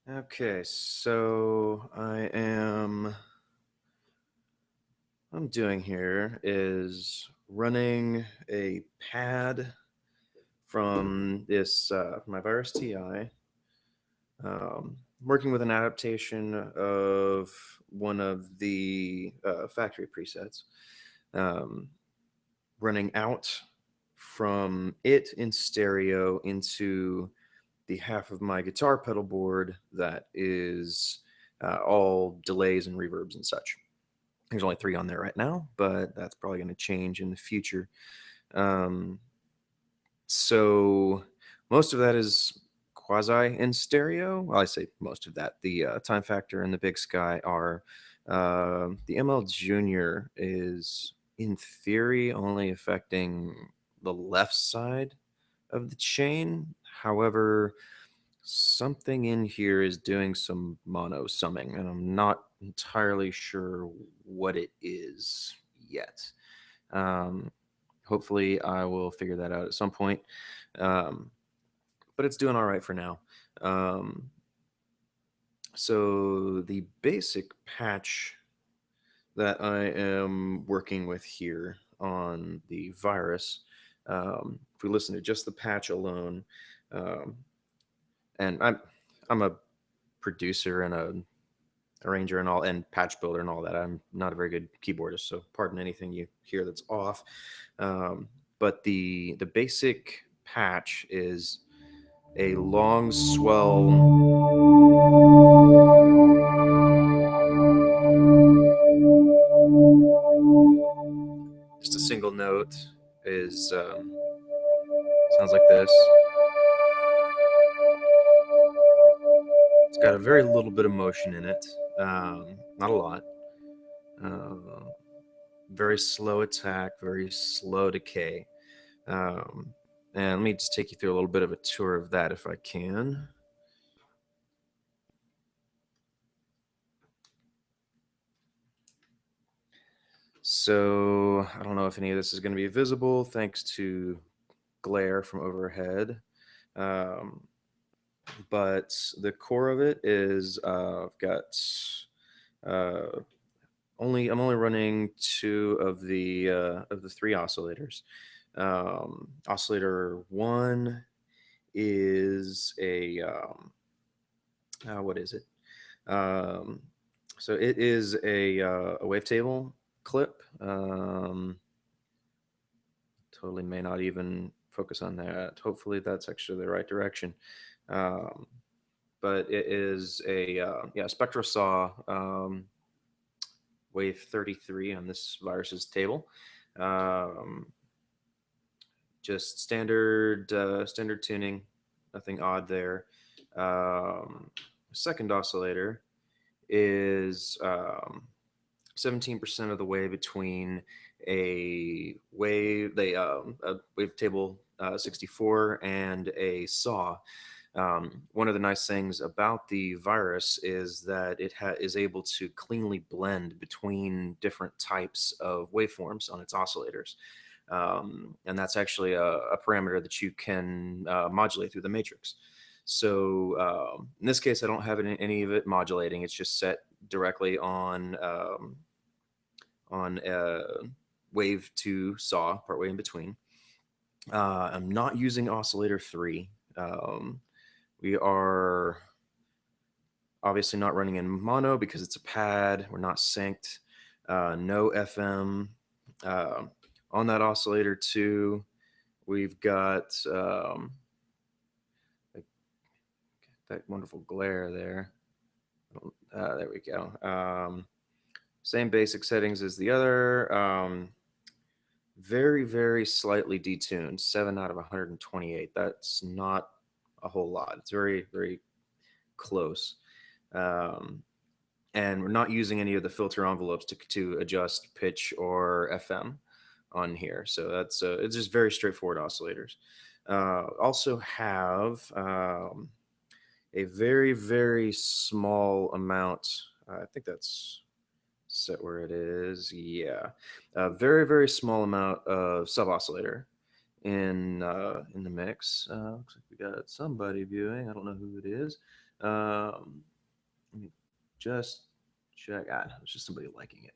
Okay, so what I'm doing here is running a pad from this my Virus TI. Working with an adaptation of one of the factory presets. Um, Running out from it in stereo into the half of my guitar pedal board that is all delays and reverbs and such. There's only 3 on there right now, but that's probably going to change in the future. Um, so most of that is quasi in stereo. Well, I say most of that. The Time Factor and the Big Sky are. The ML Junior is in theory only affecting the left side of the chain. However, something in here is doing some mono summing, and I'm not entirely sure what it is yet. Um, Hopefully, I will figure that out at some point. Um, but it's doing all right for now. Um, so the basic patch that I am working with here on the virus, if we listen to just the patch alone, um, and I'm a producer and a arranger and all and patch builder and all that. I'm not a very good keyboardist, so pardon anything you hear that's off. But the basic patch is a long swell. Just a single note is sounds like this. It's got a very little bit of motion in it, not a lot. Uh, Very slow attack, very slow decay. Um, and let me just take you through a little bit of a tour of that if I can. So I don't know if any of this is going to be visible thanks to glare from overhead. Um, but the core of it is I've got uh, I'm only running 2 of the 3 oscillators. Oscillator 1 is a what is it? Um, so it is a wavetable clip. Totally may not even focus on that. Hopefully, that's actually the right direction. Um, but it is a yeah SpectraSaw Wave 33 on this virus's table. Um, just standard tuning, nothing odd there. Second oscillator is 17% of the way between a wavetable 64 and a saw. One of the nice things about the virus is that it is able to cleanly blend between different types of waveforms on its oscillators. And that's actually a parameter that you can modulate through the matrix. So in this case, I don't have any of it modulating. It's just set directly on wave 2 saw, partway in between. I'm not using oscillator 3. We are obviously not running in mono because it's a pad. We're not synced. No FM. On that oscillator 2, we've got that wonderful glare there. There we go. Same basic settings as the other. Very, very slightly detuned. 7 out of 128. That's not a whole lot. It's very, very close. And we're not using any of the filter envelopes to adjust pitch or FM on here. So that's it's just very straightforward oscillators. Also have a very, very small amount. I think that's set where it is. Yeah, a very, very small amount of sub oscillator in the mix. Looks like we got somebody viewing. I don't know who it is. Let me just check. It's just somebody liking it.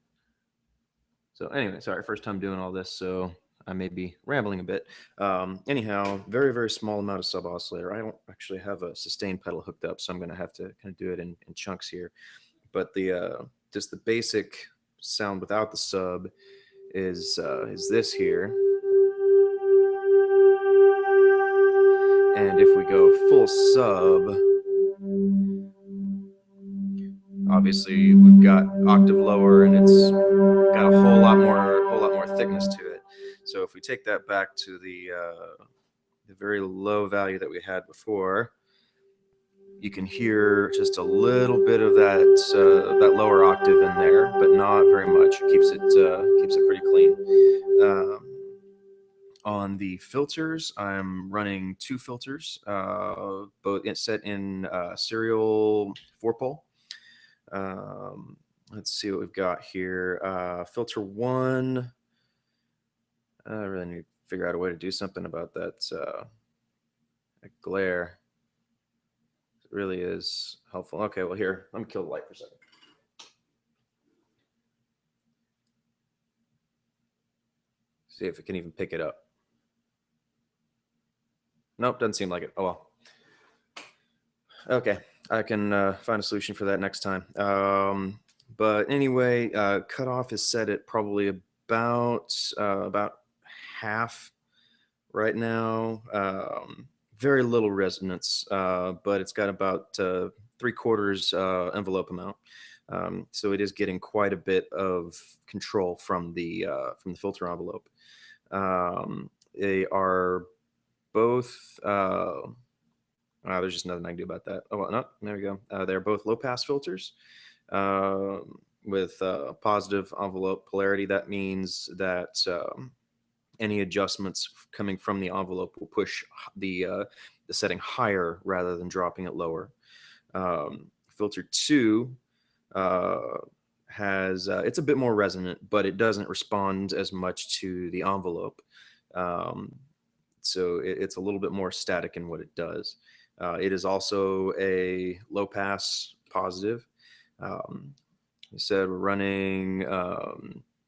So anyway, sorry, first time doing all this, so I may be rambling a bit. Anyhow, very, very small amount of sub oscillator. I don't actually have a sustain pedal hooked up, so I'm going to have to kind of do it in chunks here. But the just the basic sound without the sub is this here. And if we go full sub, obviously we've got octave lower, and it's got a whole lot more thickness to it. So if we take that back to the very low value that we had before, you can hear just a little bit of that lower octave in there, but not very much. It keeps it pretty clean. On the filters, I'm running 2 filters, both set in serial 4-pole. Let's see what we've got here. Filter 1. I really need to figure out a way to do something about that glare. It really is helpful. Okay, well here, let me kill the light for a second. See if it can even pick it up. Nope, doesn't seem like it. Oh well. Okay, I can find a solution for that next time. But anyway, cutoff is set at probably about half right now. Very little resonance, but it's got about 3/4 envelope amount. So it is getting quite a bit of control from the filter envelope. They are both. There's just nothing I can do about that. Oh, well, no, there we go. They're both low pass filters with positive envelope polarity. That means that any adjustments coming from the envelope will push the setting higher rather than dropping it lower. Filter 2 has it's a bit more resonant, but it doesn't respond as much to the envelope. So it's a little bit more static in what it does. It is also a low pass positive. We said we're running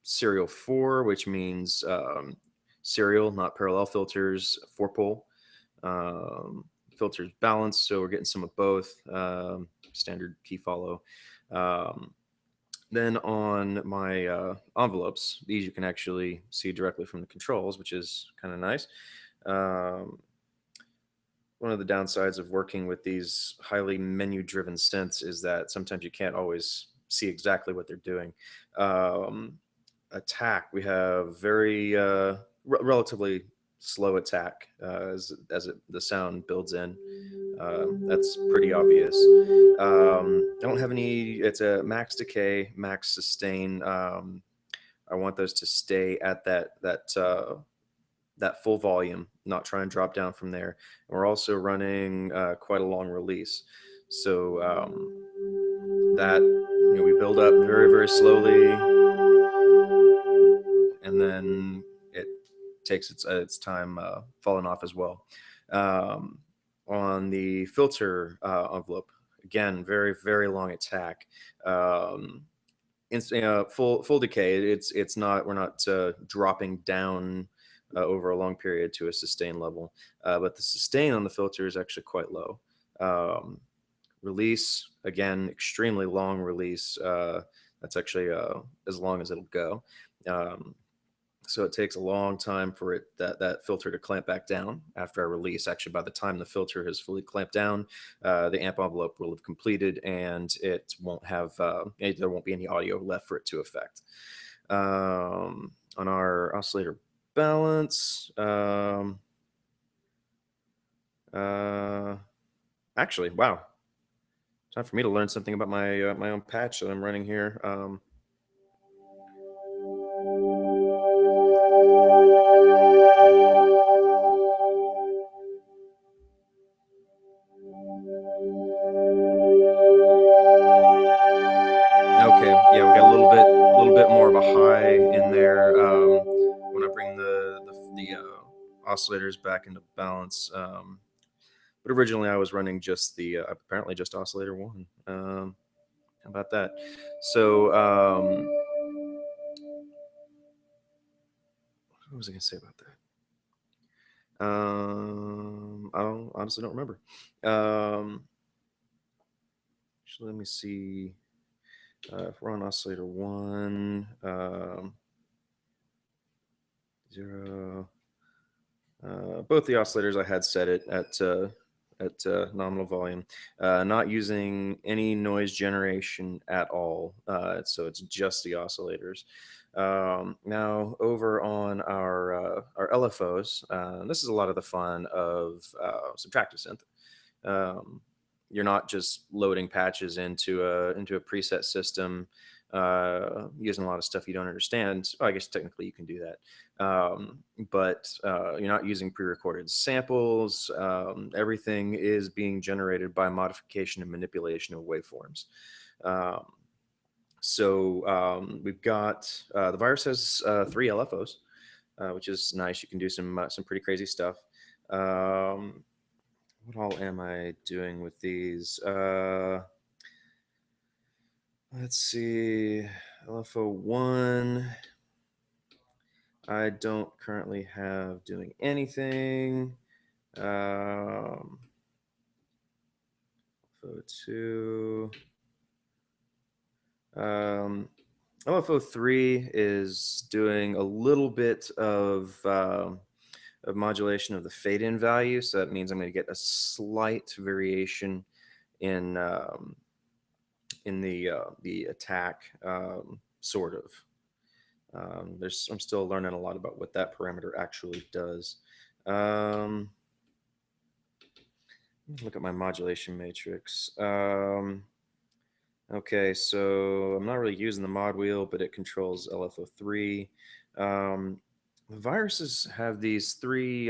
serial 4, which means serial, not parallel filters, 4-pole. Filters balanced, so we're getting some of both. Standard key follow. Then on my envelopes, these you can actually see directly from the controls, which is kind of nice. One of the downsides of working with these highly menu-driven synths is that sometimes you can't always see exactly what they're doing. Attack, we have very relatively slow attack as the sound builds in. That's pretty obvious. I don't have any. It's a max decay, max sustain. I want those to stay at that full volume, not try and drop down from there. And we're also running quite a long release, so that we build up very, very slowly, and then it takes its time falling off as well. On the filter envelope, again, very, very long attack. Full decay. It's not. We're not dropping down over a long period to a sustain level, but the sustain on the filter is actually quite low. Release, again, extremely long release. That's actually as long as it'll go. So it takes a long time for that filter to clamp back down after I release. Actually, by the time the filter has fully clamped down, the amp envelope will have completed, and it won't have there won't be any audio left for it to affect. On our oscillator balance, actually, wow, time for me to learn something about my my own patch that I'm running here. Okay, yeah, we got a little bit more of a high in there when I bring the oscillators back into balance. But originally I was running just the apparently just oscillator 1. How about that? So What was I going to say about that? I don't honestly don't remember. Um, actually, let me see. If we're on oscillator one, 0. Both the oscillators I had set it at nominal volume, not using any noise generation at all. So it's just the oscillators. Now over on our LFOs, this is a lot of the fun of subtractive synth. Um, you're not just loading patches into a preset system using a lot of stuff you don't understand. Oh, I guess technically you can do that, but you're not using pre-recorded samples. Everything is being generated by modification and manipulation of waveforms. Um, we've got the virus has 3 LFOs, which is nice. You can do some pretty crazy stuff. Um, what all am I doing with these? Let's see. LFO1. I don't currently have doing anything. LFO2. LFO3 is doing a little bit of modulation of the fade-in value. So that means I'm going to get a slight variation in the attack, sort of. I'm still learning a lot about what that parameter actually does. Look at my modulation matrix. Okay, so I'm not really using the mod wheel, but it controls LFO3. The viruses have these three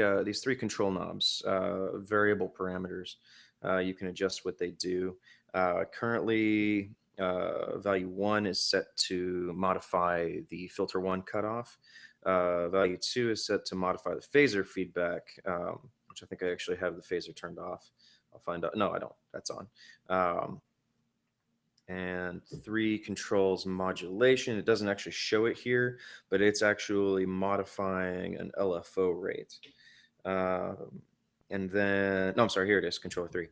control knobs, variable parameters. You can adjust what they do. Currently, value 1 is set to modify the filter 1 cutoff. Value 2 is set to modify the phaser feedback, which I think I actually have the phaser turned off. I'll find out. No, I don't. That's on. And 3 controls modulation. It doesn't actually show it here, but it's actually modifying an LFO rate. And then, no, I'm sorry, here it is, controller 3.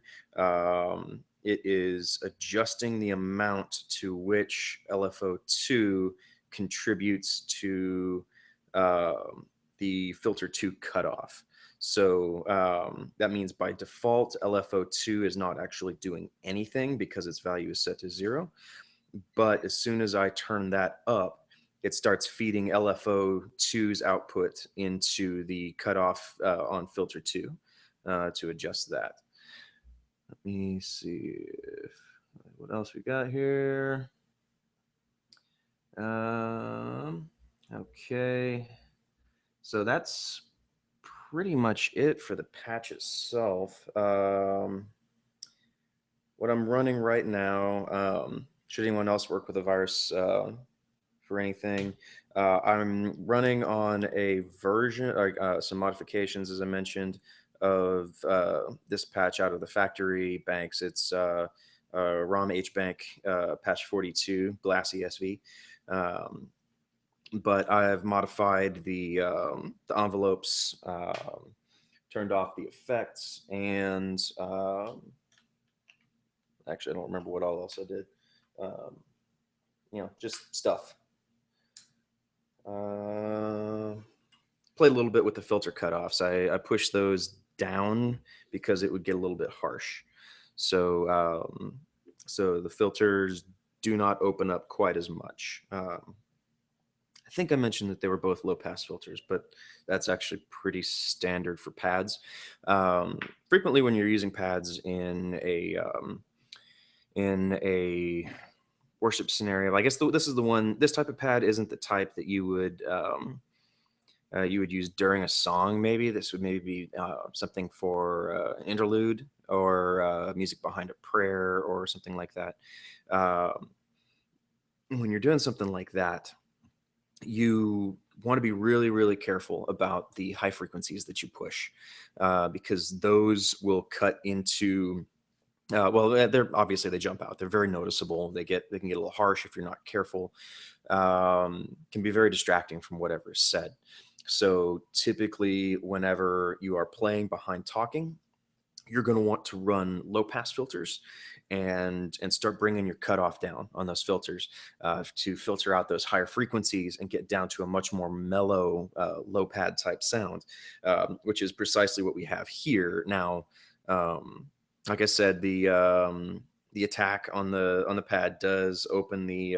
It is adjusting the amount to which LFO2 contributes to the filter 2 cutoff. So that means by default, LFO2 is not actually doing anything because its value is set to 0. But as soon as I turn that up, it starts feeding LFO2's output into the cutoff on filter 2 to adjust that. Let me see what else we got here. Okay. So that's pretty much it for the patch itself. What I'm running right now, should anyone else work with a virus for anything, I'm running on a version, some modifications, as I mentioned, of this patch out of the factory banks. It's ROM HBank patch 42, Glass ESV. But I've modified the envelopes, turned off the effects, and actually, I don't remember what all else I did. Just stuff. Played a little bit with the filter cutoffs. I pushed those down because it would get a little bit harsh. So the filters do not open up quite as much. I think I mentioned that they were both low pass filters, but that's actually pretty standard for pads. Frequently, when you're using pads in a worship scenario, I guess this is the one. This type of pad isn't the type that you would use during a song. Maybe this would maybe be something for an interlude or music behind a prayer or something like that. When you're doing something like that, you want to be really, really careful about the high frequencies that you push, because those will cut into. They're obviously they jump out. They're very noticeable. They can get a little harsh if you're not careful. Can be very distracting from whatever is said. So typically, whenever you are playing behind talking, you're going to want to run low pass filters and start bringing your cutoff down on those filters to filter out those higher frequencies and get down to a much more mellow low pad type sound, which is precisely what we have here now. um, like I said, the attack on the pad does open the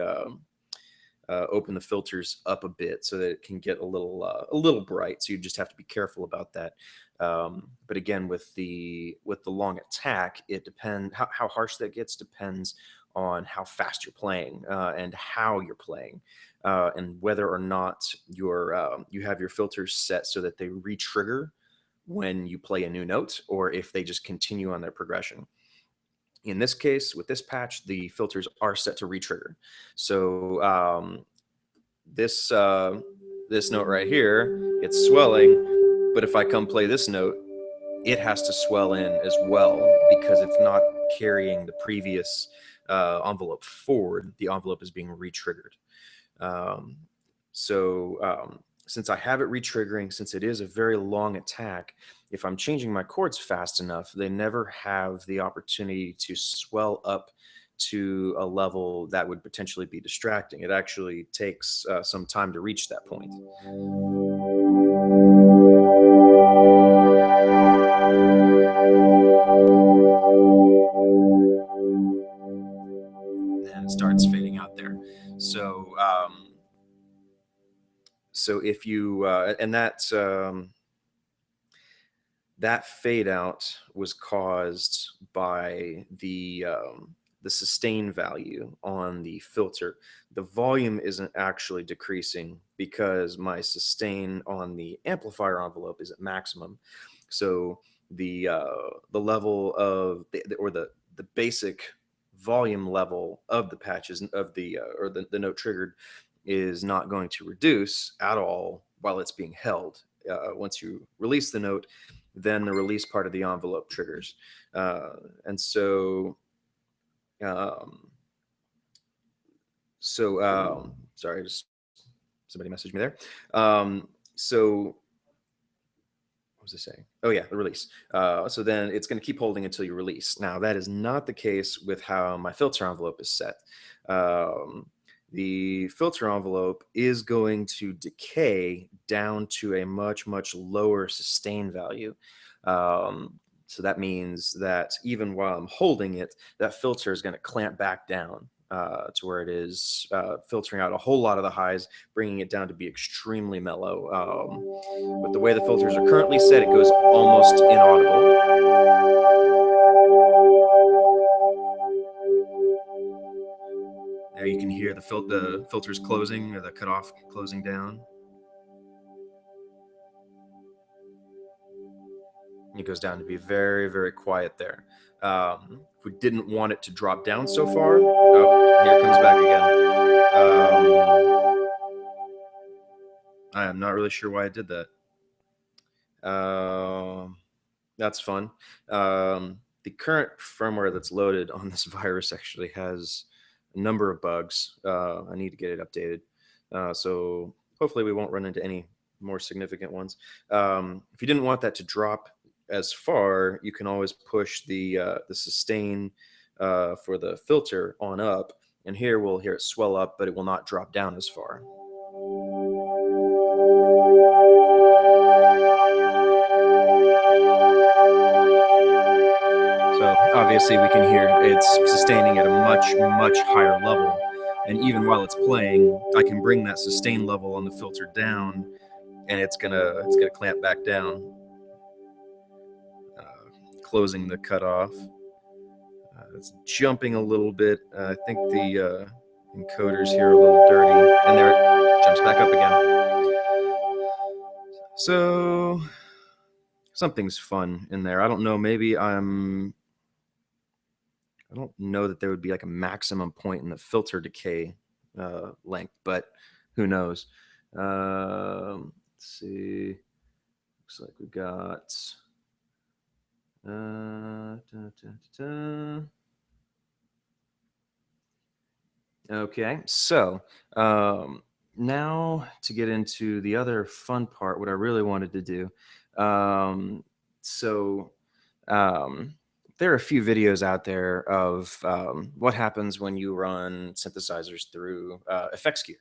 filters up a bit so that it can get a little bright. So you just have to be careful about that. But again, with the long attack, it depends how harsh that gets depends on how fast you're playing and how you're playing. And whether or not you have your filters set so that they re-trigger when you play a new note, or if they just continue on their progression. In this case, with this patch, the filters are set to re-trigger. So this this note right here, it's swelling, but if I come play this note, it has to swell in as well because it's not carrying the previous envelope forward. The envelope is being re-triggered. Um, so since I have it re-triggering, since it is a very long attack, if I'm changing my chords fast enough, they never have the opportunity to swell up to a level that would potentially be distracting. It actually takes some time to reach that point. And it starts fading out there. So if you and that fade out was caused by the sustain value on the filter. The volume isn't actually decreasing because my sustain on the amplifier envelope is at maximum. So the level of the basic volume level of the patches of the note triggered is not going to reduce at all while it's being held. Once you release the note, then the release part of the envelope triggers. And so, um, sorry, just somebody messaged me there. So what was I saying? Oh yeah, the release. So then it's going to keep holding until you release. Now that is not the case with how my filter envelope is set. Um, the filter envelope is going to decay down to a much lower sustain value. So that means that even while I'm holding it, that filter is going to clamp back down to where it is filtering out a whole lot of the highs, bringing it down to be extremely mellow. With the way the filters are currently set, it goes almost inaudible. There you can hear the filters closing, or the cutoff closing down. It goes down to be very quiet there. If we didn't want it to drop down so far, oh, here it comes back again. I am not really sure why I did that. That's fun. The current firmware that's loaded on this virus actually has a number of bugs. I need to get it updated. So hopefully we won't run into any more significant ones. If you didn't want that to drop as far, you can always push the sustain for the filter on up, and here we'll hear it swell up, but it will not drop down as far. So obviously we can hear it's sustaining at a much higher level. And even while it's playing, I can bring that sustain level on the filter down, and it's gonna clamp back down, closing the cutoff. It's jumping a little bit. I think the encoders here are a little dirty, and there it jumps back up again. So something's fun in there. I don't know. Maybe I don't know that there would be like a maximum point in the filter decay length, but who knows? Let's see. Looks like we got. Okay, so now to get into the other fun part, what I really wanted to do. Um, so um, there are a few videos out there of what happens when you run synthesizers through effects gear.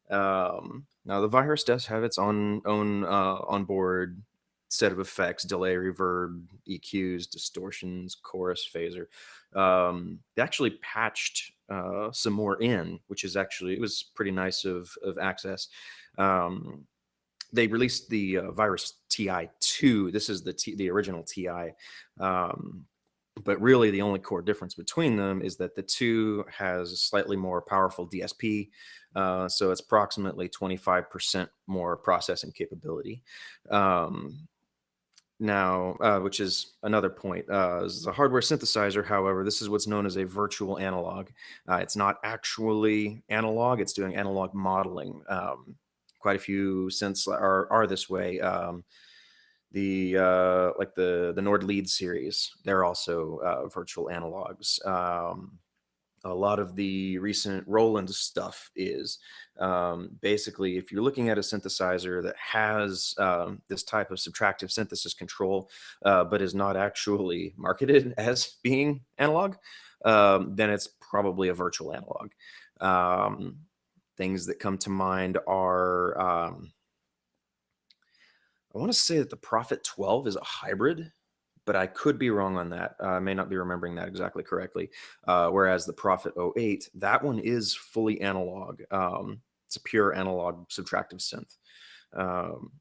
Now the virus does have its own onboard set of effects: delay, reverb, EQs, distortions, chorus, phaser. They actually patched some more in, which is actually, it was pretty nice of Access. Um, they released the Virus TI-2. This is the original TI. Um, but really, the only core difference between them is that the 2 has a slightly more powerful DSP. So it's approximately 25% more processing capability. Um, now, which is another point. This is a hardware synthesizer. However, this is what's known as a virtual analog. It's not actually analog. It's doing analog modeling. Quite a few synths are this way. The like the Nord Lead series, they're also virtual analogs. A lot of the recent Roland stuff is basically, if you're looking at a synthesizer that has this type of subtractive synthesis control, but is not actually marketed as being analog, then it's probably a virtual analog. Um, Things that come to mind are, I want to say that the Prophet 12 is a hybrid, but I could be wrong on that. I may not be remembering that exactly correctly. Whereas the Prophet 08, that one is fully analog. It's a pure analog subtractive synth. Um,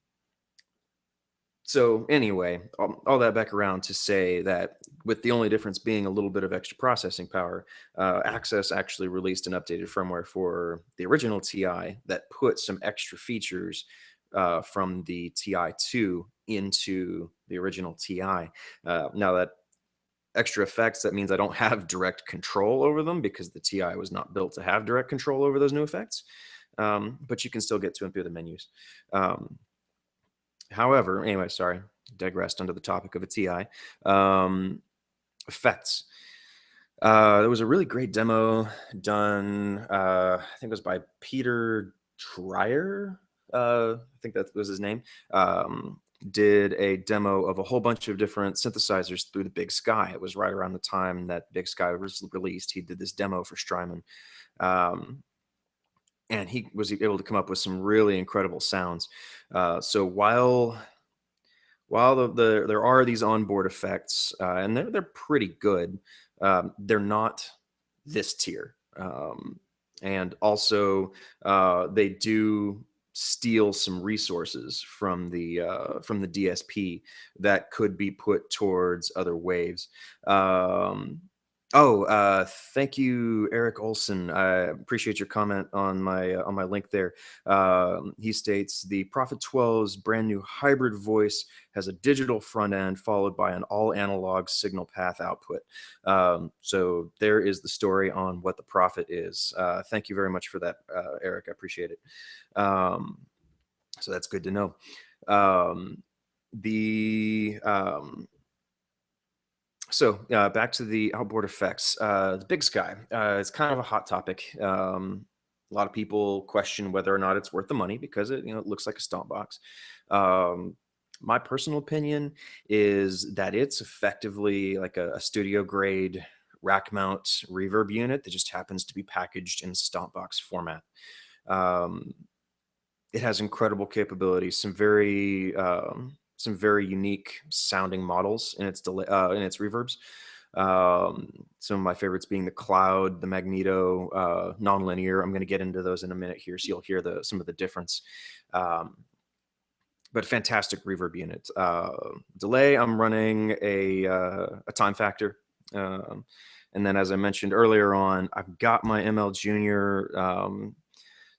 so anyway, all that back around to say that with the only difference being a little bit of extra processing power, Access actually released an updated firmware for the original TI that put some extra features from the TI-2 into the original TI. Now that extra effects, that means I don't have direct control over them because the TI was not built to have direct control over those new effects. But you can still get to them through the menus. Um, However, anyway, sorry, digressed under the topic of a TI. Effects. There was a really great demo done, I think it was by Peter Trier. I think that was his name. Did a demo of a whole bunch of different synthesizers through the Big Sky. It was right around the time that Big Sky was released. He did this demo for Strymon. Um, and he was able to come up with some really incredible sounds. So while there are these onboard effects, and they're pretty good, they're not this tier. And also, they do steal some resources from the DSP that could be put towards other waves. Um, Thank you, Eric Olson. I appreciate your comment on my link there. He states the Prophet 12's brand new hybrid voice has a digital front end followed by an all analog signal path output. So there is the story on what the Prophet is. Thank you very much for that, Eric. I appreciate it. So that's good to know. Um, the Back to the outboard effects. The Big Sky. It's kind of a hot topic. A lot of people question whether or not it's worth the money because it looks like a stomp box. My personal opinion is that it's effectively like a studio grade rack mount reverb unit that just happens to be packaged in stomp box format. Um, it has incredible capabilities, some very unique sounding models in its in its reverbs. Some of my favorites being the Cloud, the Magneto, Nonlinear. I'm going to get into those in a minute here, so you'll hear some of the difference. But fantastic reverb unit. Delay, I'm running a time factor. And then, as I mentioned earlier on, I've got my ML Junior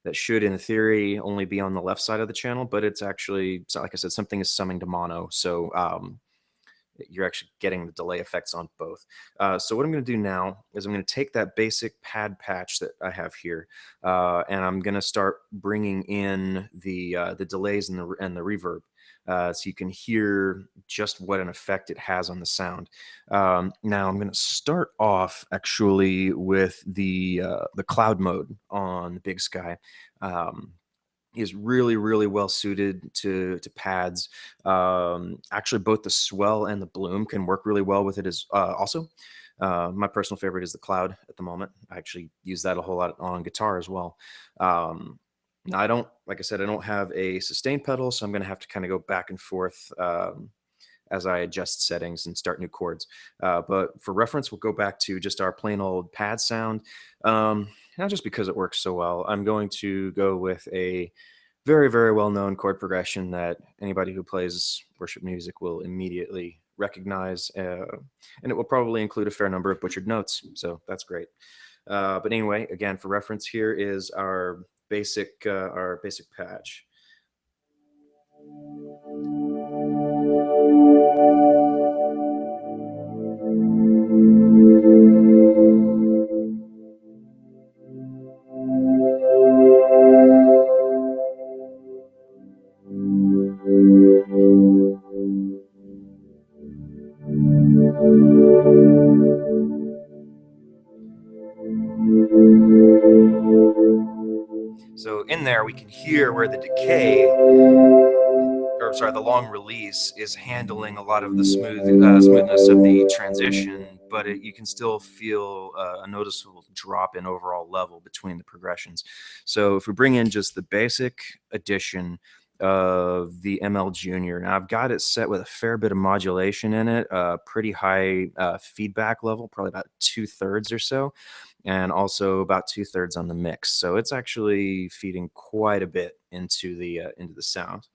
that should, in theory, only be on the left side of the channel, but it's actually, like I said, something is summing to mono. So you're actually getting the delay effects on both. So what I'm going to do now is I'm going to take that basic pad patch that I have here, and I'm going to start bringing in the delays and the reverb. So you can hear just what an effect it has on the sound. Now I'm going to start off actually with the cloud mode on the Big Sky. is really, really well suited to pads. Actually, both the swell and the bloom can work really well with it as also. My personal favorite is the cloud at the moment. I actually use that a whole lot on guitar as well. Now I don't, like I said, I don't have a sustain pedal, so I'm going to have to kind of go back and forth as I adjust settings and start new chords. But for reference, we'll go back to just our plain old pad sound. Not just because it works so well. I'm going to go with a very, very well-known chord progression that anybody who plays worship music will immediately recognize, and it will probably include a fair number of butchered notes. So that's great. But anyway, again, for reference, here is our basic patch. So in there, we can hear where the decay, or sorry, the long release is handling a lot of the smoothness of the transition, but you can still feel a noticeable drop in overall level between the progressions. So if we bring in just the basic addition of the ML Junior, now I've got it set with a fair bit of modulation in it, pretty high feedback level, probably about 2/3 or so, and also about 2/3 on the mix. So it's actually feeding quite a bit into the sound.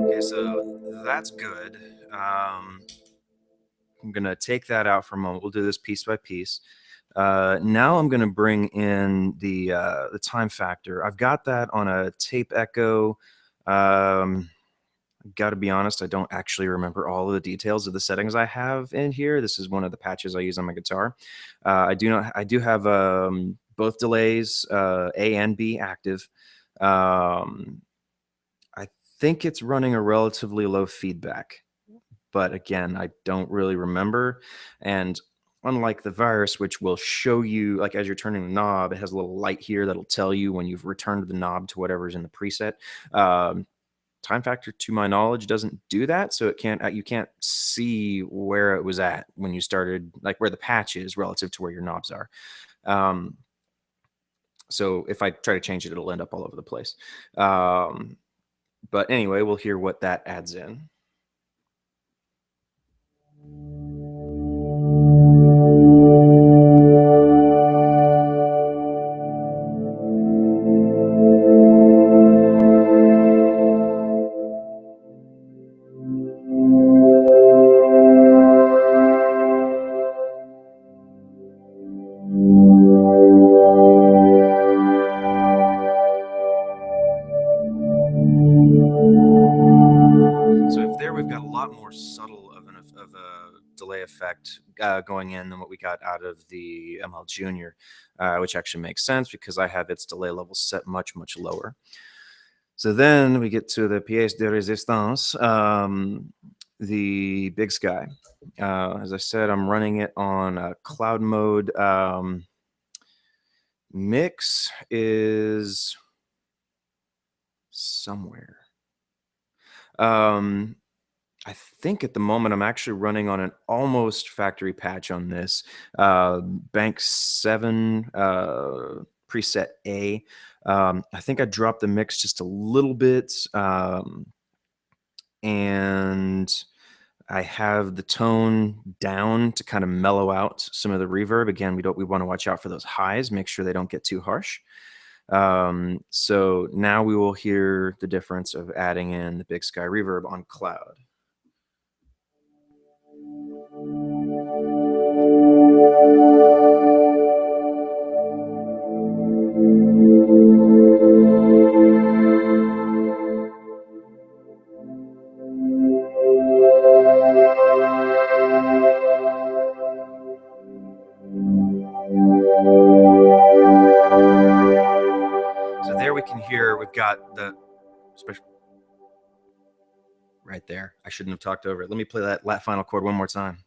Okay, so that's good. I'm gonna take that out for a moment. We'll do this piece by piece. Now I'm gonna bring in the time factor. I've got that on a tape echo. Got to be honest, I don't actually remember all of the details of the settings I have in here. This is one of the patches I use on my guitar. I do have both delays, A and B, active. I think it's running a relatively low feedback, but again, I don't really remember. And unlike the virus, which will show you, like as you're turning the knob, it has a little light here that'll tell you when you've returned the knob to whatever's in the preset. Time factor, to my knowledge, doesn't do that, so it can't you can't see where it was at when you started, like where the patch is relative to where your knobs are. Um, so if I try to change it, it'll end up all over the place. But anyway, we'll hear what that adds in. So if there, we've got a lot more subtle of a delay effect going in than what we got out of the ML Junior, which actually makes sense because I have its delay level set much, much lower. So then we get to the pièce de résistance, the Big Sky. As I said, I'm running it on cloud mode. Mix is somewhere. I think at the moment I'm actually running on an almost factory patch on this. Bank 7, preset A. I think I dropped the mix just a little bit, and I have the tone down to kind of mellow out some of the reverb. Again, we want to watch out for those highs, make sure they don't get too harsh. So now we will hear the difference of adding in the Big Sky reverb on cloud. right there. I shouldn't have talked over it. Let me play that final chord one more time.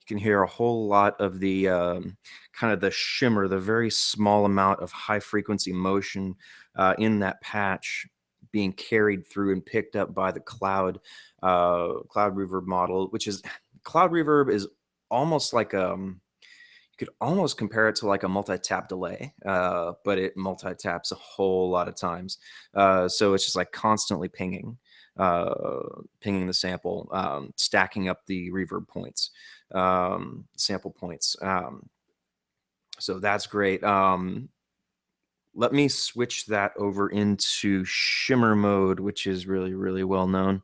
You can hear a whole lot of the kind of the shimmer, the very small amount of high frequency motion in that patch being carried through and picked up by the cloud reverb model, which is cloud reverb is almost like you could almost compare it to like a multi-tap delay, but it multi-taps a whole lot of times. So it's just like constantly pinging the sample, stacking up the reverb points, sample points. So that's great. Let me switch that over into shimmer mode, which is really, really well known.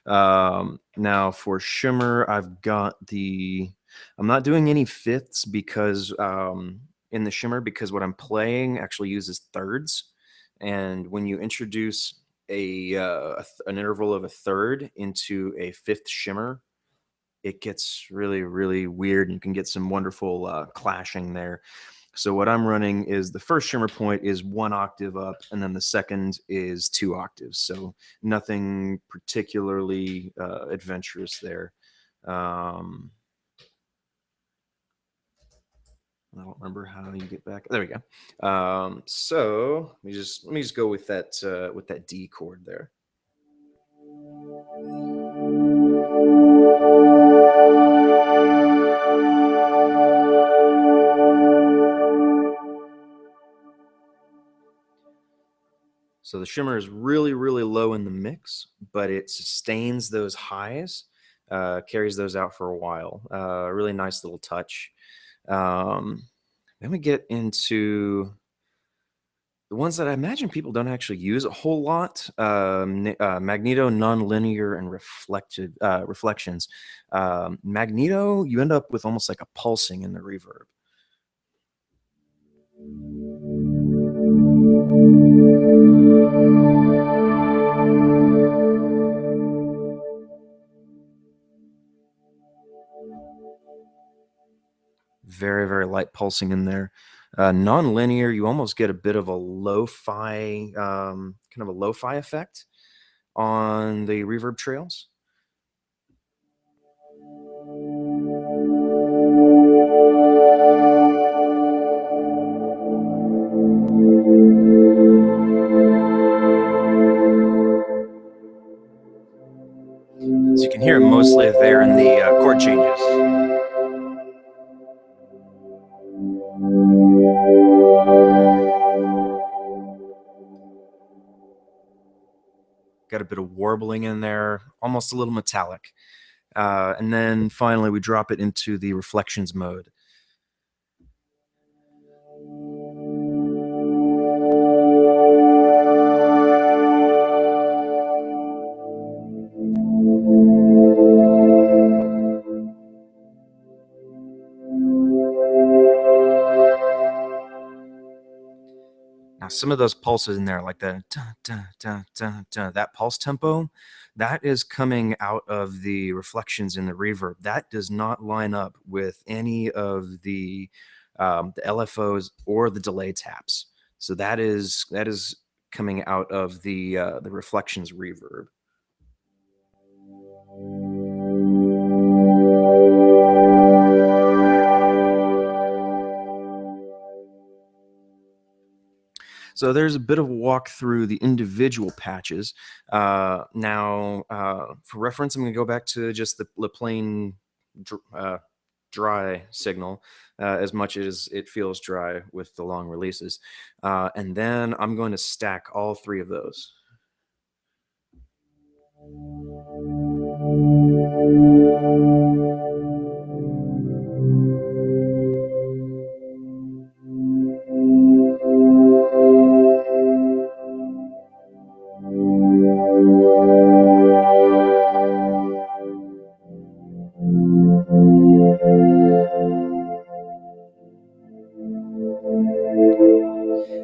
Now for shimmer, I'm not doing any fifths because in the shimmer, because what I'm playing actually uses thirds. And when you introduce an interval of a third into a fifth shimmer, it gets really, really weird, and you can get some wonderful clashing there. So what I'm running is the first shimmer point is 1 octave up, and then the second is 2 octaves. So nothing particularly adventurous there. I don't remember how you get back. There we go. So let me just go with that D chord there. So the shimmer is really, really low in the mix, but it sustains those highs, carries those out for a while. Really nice little touch. Then we get into the ones that I imagine people don't actually use a whole lot: magneto, nonlinear, and reflections. Magneto, you end up with almost like a pulsing in the reverb. Very, very light pulsing in there. Non-linear, you almost get a bit of a lo-fi, kind of a lo-fi effect on the reverb trails. So you can hear it mostly there in the chord changes. Got a bit of warbling in there, almost a little metallic. And then finally, we drop it into the reflections mode. Now, some of those pulses in there, like the that pulse tempo, that is coming out of the reflections in the reverb. That does not line up with any of the LFOs or the delay taps. So that is coming out of the reflections reverb. So there's a bit of a walk through the individual patches. Now, for reference, I'm going to go back to just the plain dry signal, as much as it feels dry with the long releases. And then I'm going to stack all three of those.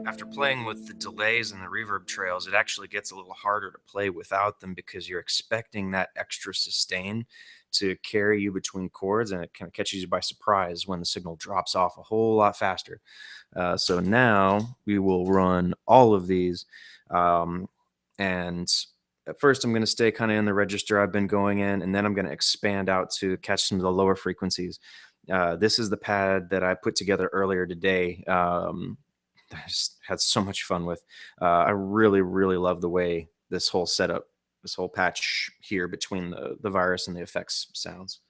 After playing with the delays and the reverb trails, it actually gets a little harder to play without them, because you're expecting that extra sustain to carry you between chords, and it kind of catches you by surprise when the signal drops off a whole lot faster. So now we will run all of these. And at first, I'm going to stay kind of in the register I've been going in, and then I'm going to expand out to catch some of the lower frequencies. This is the pad that I put together earlier today. I just had so much fun with. I really, really love the way this whole setup, this whole patch here between the virus and the effects sounds.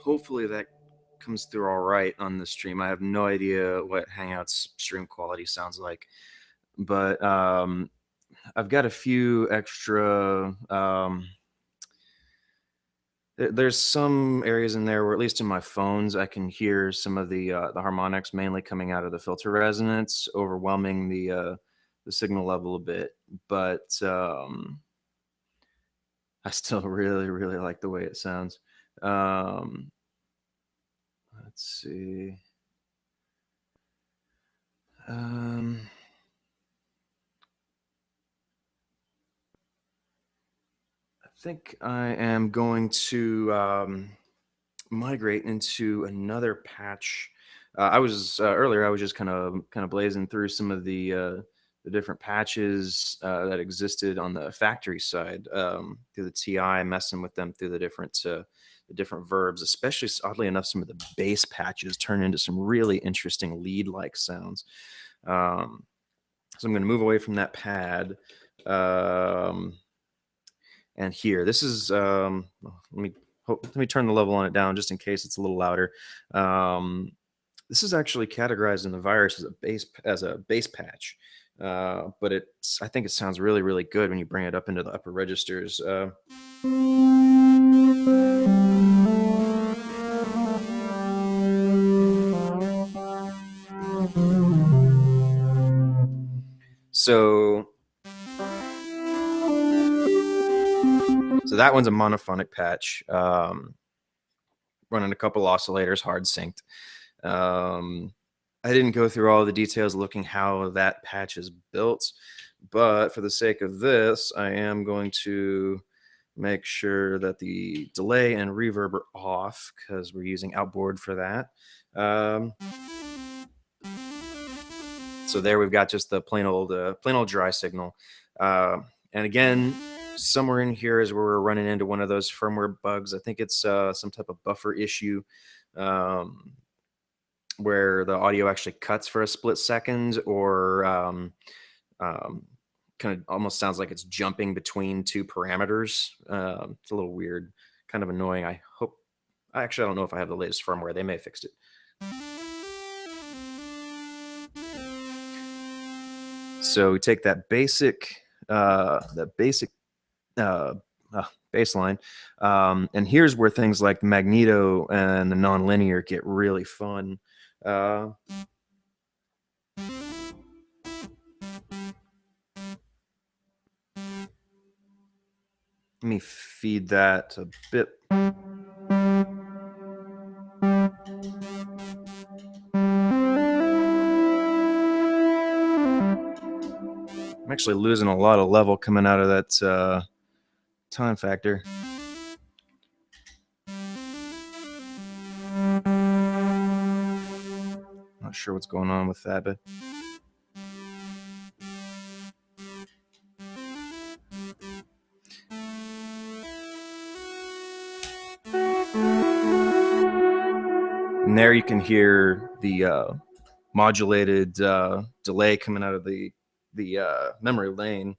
Hopefully that comes through all right on the stream. I have no idea what Hangouts stream quality sounds like, but I've got a few extra. There's some areas in there where, at least in my phones, I can hear some of the harmonics mainly coming out of the filter resonance, overwhelming the signal level a bit. But I still really, really like the way it sounds. Let's see. I think I am going to migrate into another patch. I was earlier. I was just kind of blazing through some of the different patches that existed on the factory side through the TI, messing with them through the different verbs. Especially, oddly enough, some of the bass patches turn into some really interesting lead-like sounds. So I'm going to move away from that pad. And here, this is let me turn the level on it down just in case it's a little louder. This is actually categorized in the virus as a bass patch, but I think it sounds really, really good when you bring it up into the upper registers. So that one's a monophonic patch, running a couple oscillators, hard synced. I didn't go through all the details looking how that patch is built, but for the sake of this, I am going to make sure that the delay and reverb are off because we're using outboard for that. So there we've got just the plain old dry signal. And again, somewhere in here is where we're running into one of those firmware bugs. I think it's some type of buffer issue where the audio actually cuts for a split second, or kind of almost sounds like it's jumping between two parameters. It's a little weird, kind of annoying. I don't know if I have the latest firmware. They may have fixed it. So we take that basic baseline, and here's where things like the magneto and the nonlinear get really fun. Let me feed that a bit. I'm actually losing a lot of level coming out of that time factor. Not sure what's going on with that, but and there you can hear the modulated delay coming out of the memory lane.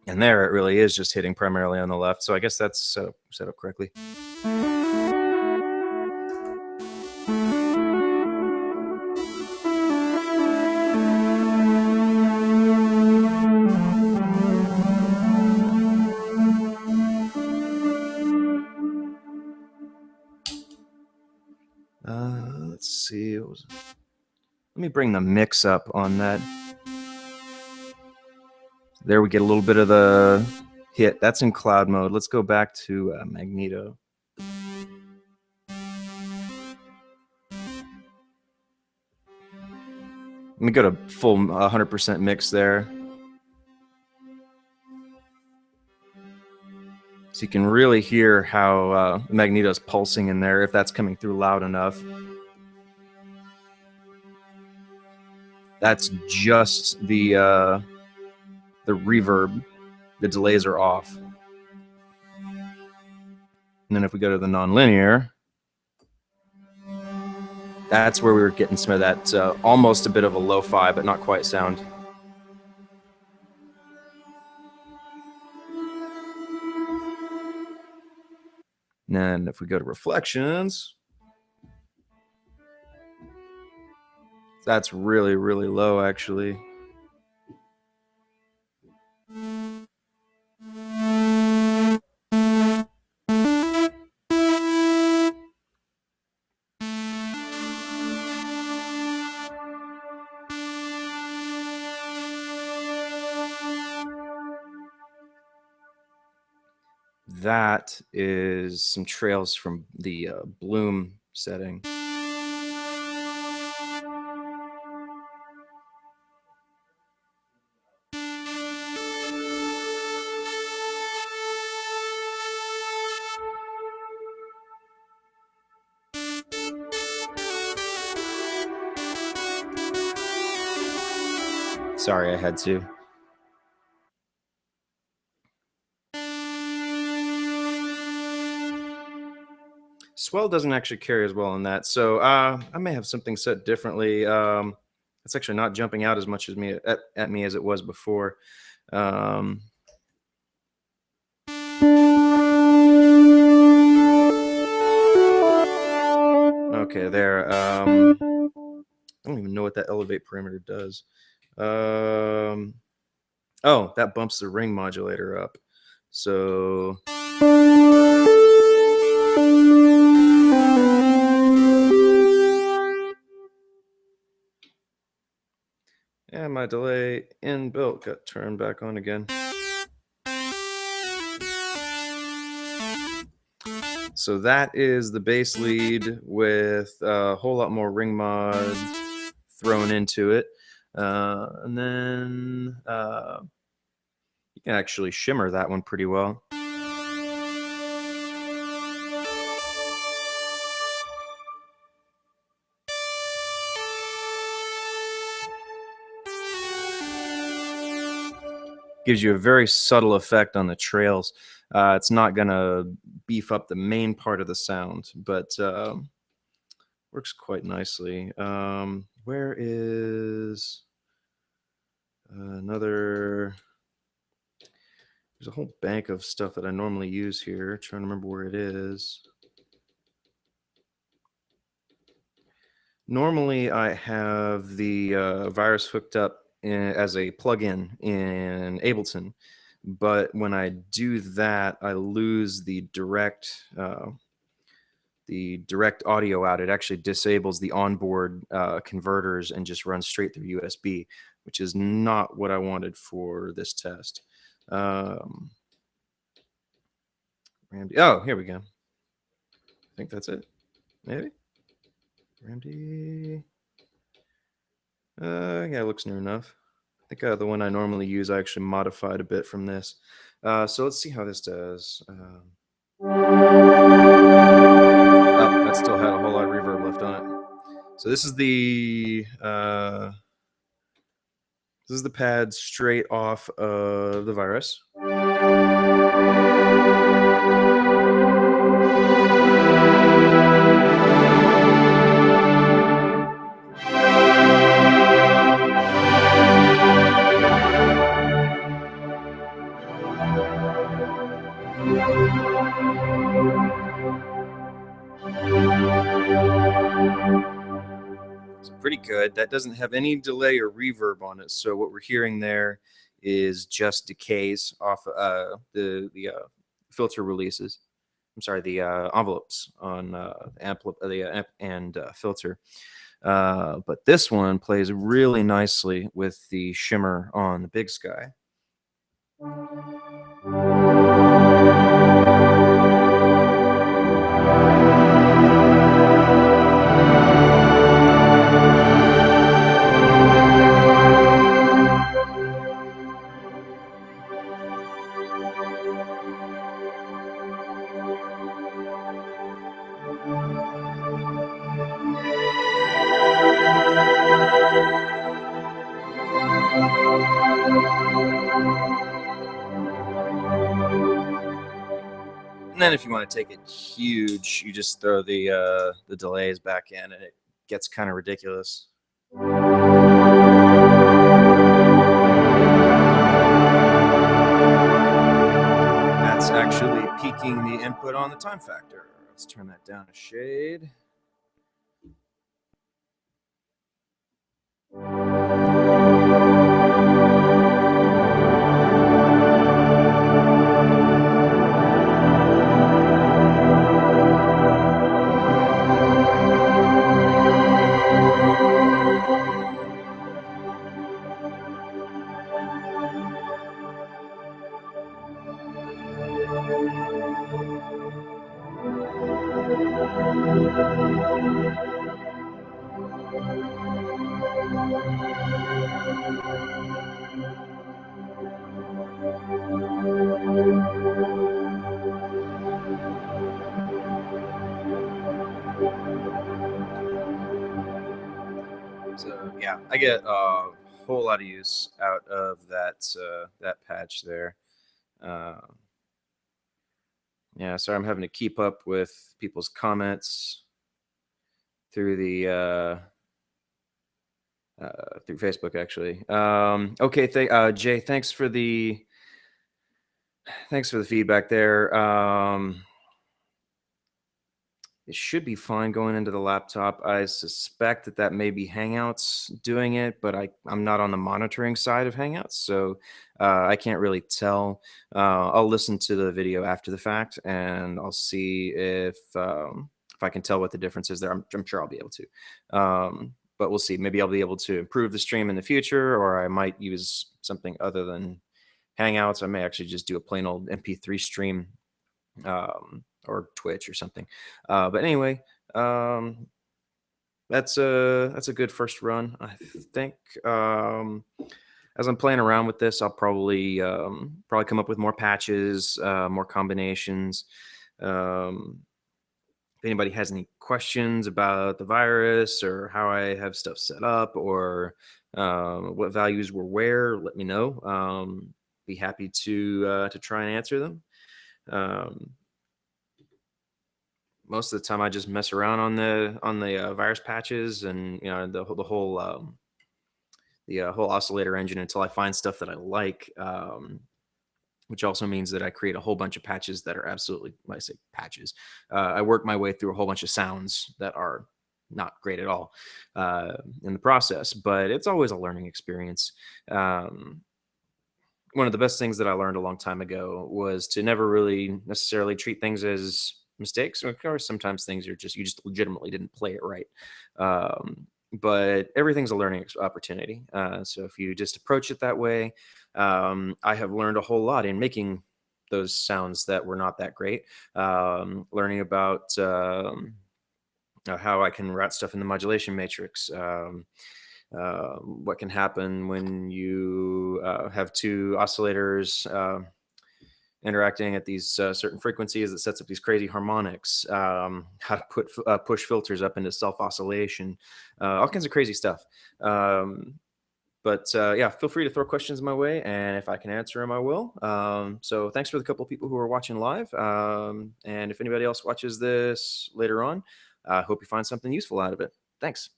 And there it really is just hitting primarily on the left. So I guess that's set up correctly. Let's see. Let me bring the mix up on that. There we get a little bit of the hit. That's in cloud mode. Let's go back to Magneto. Let me go to full 100% mix there. So you can really hear how Magneto's pulsing in there, if that's coming through loud enough. That's just the reverb. The delays are off. And then if we go to the nonlinear, that's where we were getting some of that almost a bit of a lo-fi, but not quite sound. And then if we go to reflections, that's really, really low, actually. That is some trails from the bloom setting. Sorry, I had to. Swell doesn't actually carry as well on that, so I may have something set differently. It's actually not jumping out as much as me at me as it was before. Okay, there. I don't even know what that elevate parameter does. Oh, that bumps the ring modulator up. So and my delay inbuilt got turned back on again. So that is the bass lead with a whole lot more ring mod thrown into it. And then you can actually shimmer that one pretty well. Gives you a very subtle effect on the trails. It's not going to beef up the main part of the sound, but works quite nicely. Where is another? There's a whole bank of stuff that I normally use here. Trying to remember where it is. Normally, I have the virus hooked up as a plugin in Ableton, but when I do that, I lose the direct audio out. It actually disables the onboard converters and just runs straight through USB, which is not what I wanted for this test. Oh, here we go. I think that's it. Maybe. Randy. Yeah, it looks new enough. I think the one I normally use, I actually modified a bit from this. So let's see how this does. Oh, that still had a whole lot of reverb left on it. So this is the pad straight off of the Virus. It's pretty good. That doesn't have any delay or reverb on it. So what we're hearing there is just decays off the filter releases. I'm sorry, the envelopes on the amp and filter. But this one plays really nicely with the shimmer on the Big Sky. And then if you want to take it huge, you just throw the delays back in, and it gets kind of ridiculous. That's actually peaking the input on the time factor. Let's turn that down a shade. So yeah, I get a whole lot of use out of that patch there. Yeah, sorry, I'm having to keep up with people's comments through the through Facebook actually. Okay, Jay, thanks for the feedback there. It should be fine going into the laptop. I suspect that may be Hangouts doing it, but I'm not on the monitoring side of Hangouts, so I can't really tell. I'll listen to the video after the fact, and I'll see if I can tell what the difference is there. I'm sure I'll be able to. But we'll see. Maybe I'll be able to improve the stream in the future, or I might use something other than Hangouts. I may actually just do a plain old MP3 stream. Or Twitch or something. But anyway, that's a good first run. I think as I'm playing around with this, I'll probably come up with more patches, more combinations. If anybody has any questions about the Virus or how I have stuff set up or what values were where, let me know. Be happy to try and answer them. Most of the time I just mess around on the Virus patches and the whole whole oscillator engine until I find stuff that I like, which also means that I create a whole bunch of patches that are absolutely, when I say patches, I work my way through a whole bunch of sounds that are not great at all in the process, but it's always a learning experience. One of the best things that I learned a long time ago was to never really necessarily treat things as mistakes. Of course, sometimes things are you just legitimately didn't play it right. But everything's a learning opportunity. So if you just approach it that way, I have learned a whole lot in making those sounds that were not that great. Learning about how I can route stuff in the modulation matrix. what can happen when you have two oscillators interacting at these certain frequencies that sets up these crazy harmonics, how to push filters up into self oscillation, all kinds of crazy stuff. But yeah, feel free to throw questions my way, and if I can answer them, I will. So thanks for the couple of people who are watching live. And if anybody else watches this later on, I hope you find something useful out of it. Thanks.